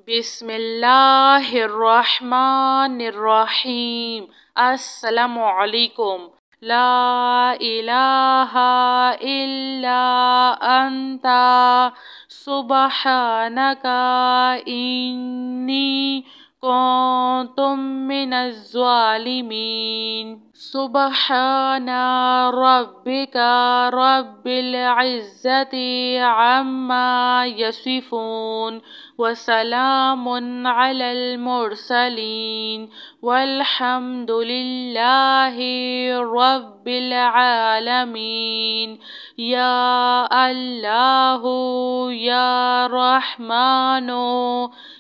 بسم اللہ الرحمن الرحیم۔ السلام علیکم۔ لا الہ الا انت سبحانک انی کنت من الظالمین۔ سبحان ربک رب العزة عما یصفون وسلام علی المرسلین والحمد للہ رب العالمین۔ یا اللہ یا رحمن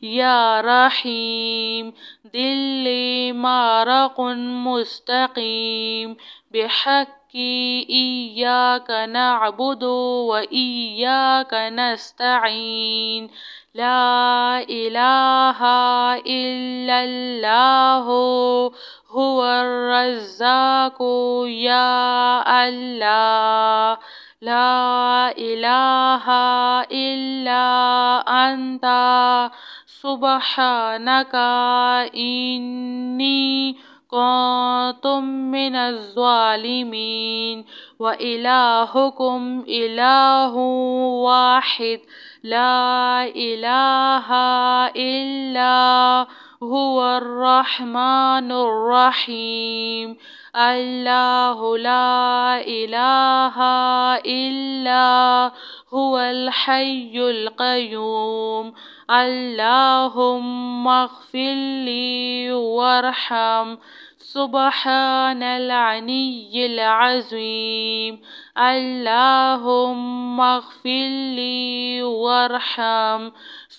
یا رحیم، دلی مارق مستقیم، بحق ایاک نعبد و ایاک نستعین۔ لا الہ الا اللہ هو الرزاق یا اللہ۔ لا الہ الا انت سبحانک انی کنت من الظالمین۔ وإلہکم الہ واحد لا الہ الا هو الرحمن الرحیم۔ اللہ لا الہ الا هو الحی القیوم۔ اللہم اغفر لی وارحم، سبحان العلی العظیم۔ اللہم اغفر لی وارحم،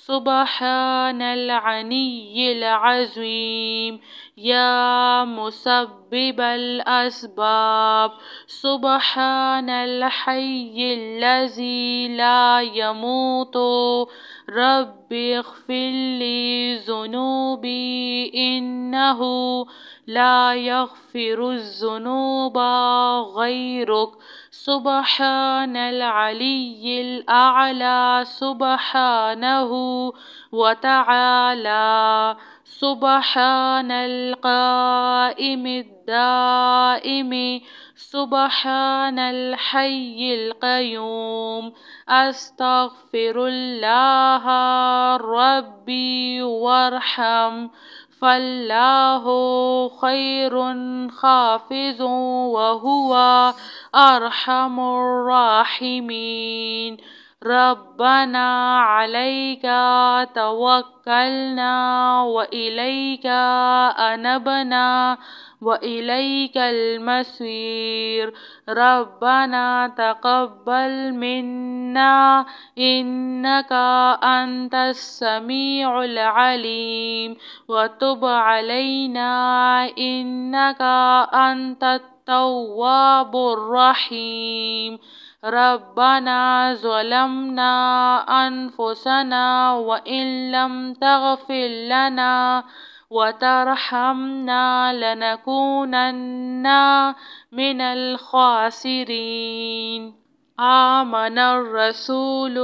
سبحان العلی العظیم۔ یا مسبب الاسباب، سبحان الحی الذی لا یموت، رب اغفر لی ذنوبی انہ لا یغفر الذنوب غیرک۔ سبحان العلی الاعلی سبحانہ وتعالی۔ سبحان القائم الدائم، سبحان الحی القیوم۔ استغفر اللہ ربی وارحم، فاللہ خیر حافظ وہو ارحم الراحمین۔ ربنا علیک توکلنا وإلیک انبنا وإلیک المصیر۔ ربنا تقبل منا انک انت السمیع العلیم وتب علینا انک انت التواب الرحیم۔ ربنا ظلمنا انفسنا وإن لم تغفر لنا وترحمنا لنكونن من الخاسرین۔ آمن الرسول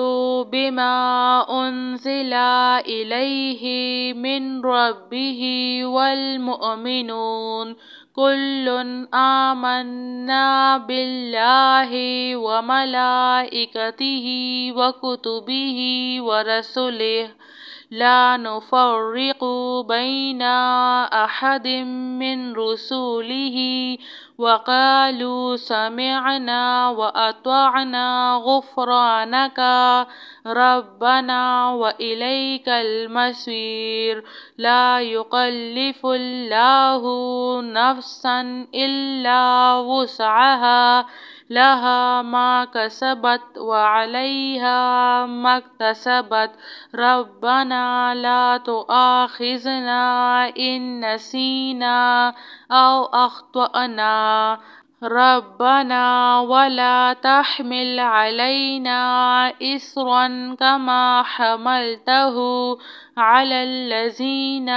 بما انزل إليه من ربه والمؤمنون كل آمنا بالله وملائكته وكتبه ورسله لا نفرق بين أحد من رسله وقالوا سمعنا وأطعنا غفرانك ربنا وإليك المصير۔ لا يكلف الله نفسا إلا وسعها، لها ما كسبت وعليها ما اكتسبت۔ ربنا لا تؤاخذنا إن نسينا أو أخطأنا، ربنا ولا تحمل علينا إصرا كما حملته على الذين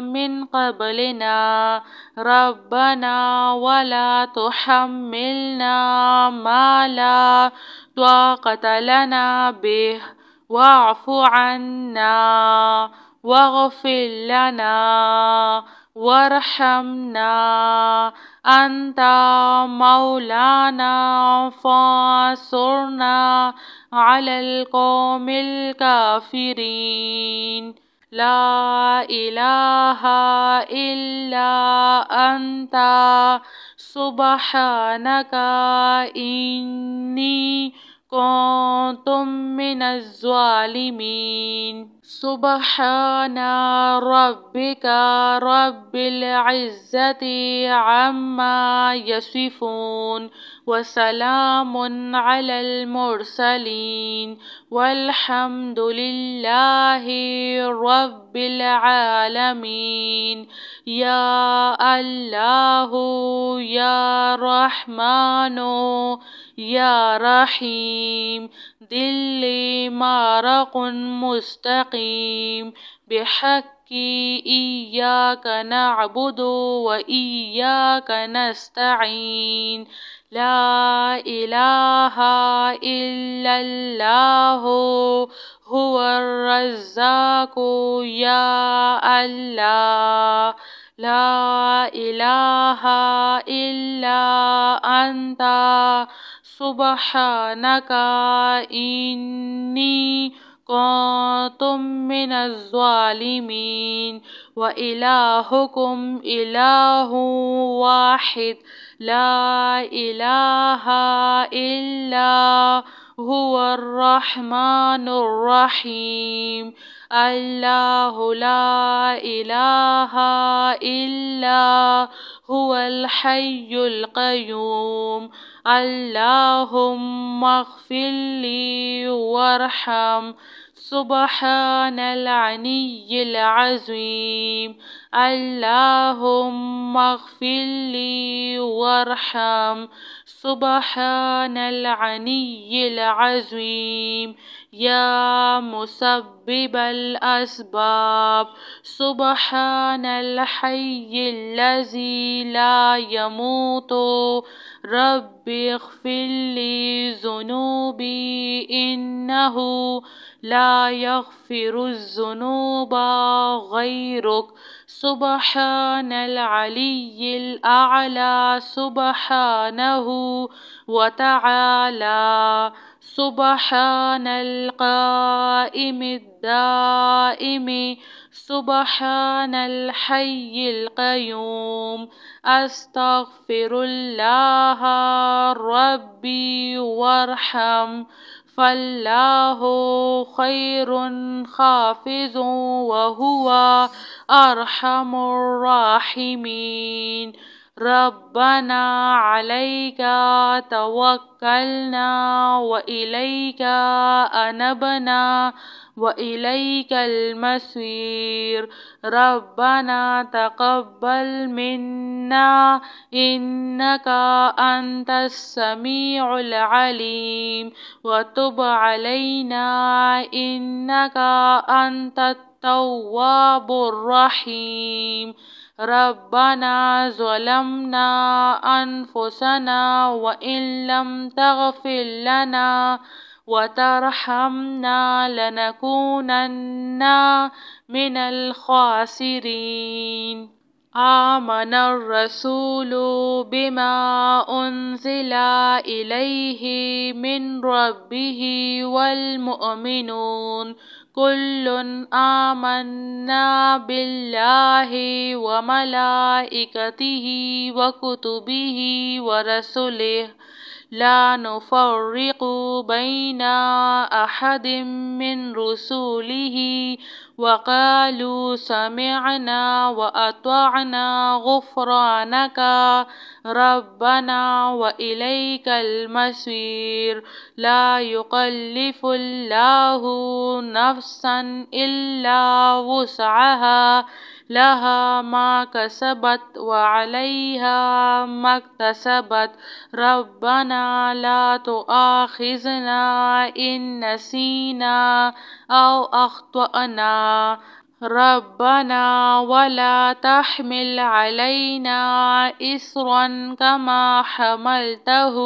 من قبلنا، ربنا ولا تحملنا ما لا طاقة لنا به واعف عنا واغفر لنا وارحمنا أنت مولانا فانصرنا على القوم الكافرين لا إله إلا أنت سبحانك إني كنت من الظالمين سبحان ربك رب العزة عما يصفون وسلام على المرسلين والحمد لله رب العالمين يا الله يا رحمن يا رحيم دلي مارق مستقيم بحق إياك نعبد وإياك نستعين لا إله إلا الله هو الرزاق يا الله لا إله إلا أنت سبحانك إني كنت من الظالمين وإلهكم إله واحد لا إله إلا هو الرحمن الرحيم الله لا إله إلا هو الحي القيوم اللهم اغفر لي وارحم سبحان العلي العظيم اللهم اغفر لي وارحم سبحان العلي العظيم يا مسبب الأسباب سبحان الحي الذي لا يموت رب اغفر لي ذنوبي إنه لا يغفر الذنوب غيرك سبحان العلي الأعلى سبحانه وتعالى سبحان القائم الدائم سبحان الحي القيوم أستغفر الله ربي وارحم فالله خير حافظ وهو أرحم الراحمين ربنا عليك توكلنا وإليك أنبنا وإليك المصير ربنا تقبل منا إنك أنت السميع العليم وتب علينا إنك أنت التواب الرحيم ربنا ظلمنا أنفسنا وإن لم تغفر لنا وترحمنا لنكونن من الخاسرين آمن الرسول بما أنزل إليه من ربه والمؤمنون كل آمنا بالله وملائكته وكتبه ورسله لا نفرق بين أحد من رسله وقالوا سمعنا وأطعنا غفرانك ربنا وإليك المصير لا يكلف الله نفسا إلا وسعها لها ما كسبت وعليها ما اكتسبت ربنا لا تؤاخذنا إن نسينا أو أخطأنا ربنا ولا تحمل علينا إصرا كما حملته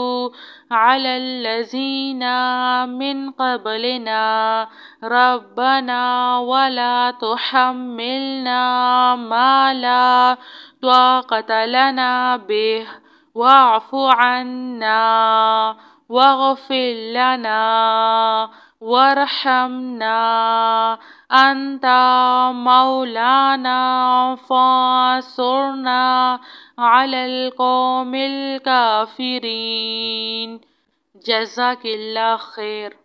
على الذين من قبلنا ربنا ولا تحملنا ما لا طاقة لنا به واعف عنا واغفر لنا وارحمنا أنت مولانا فانصرنا على القوم الكافرين. جزاك الله خیر.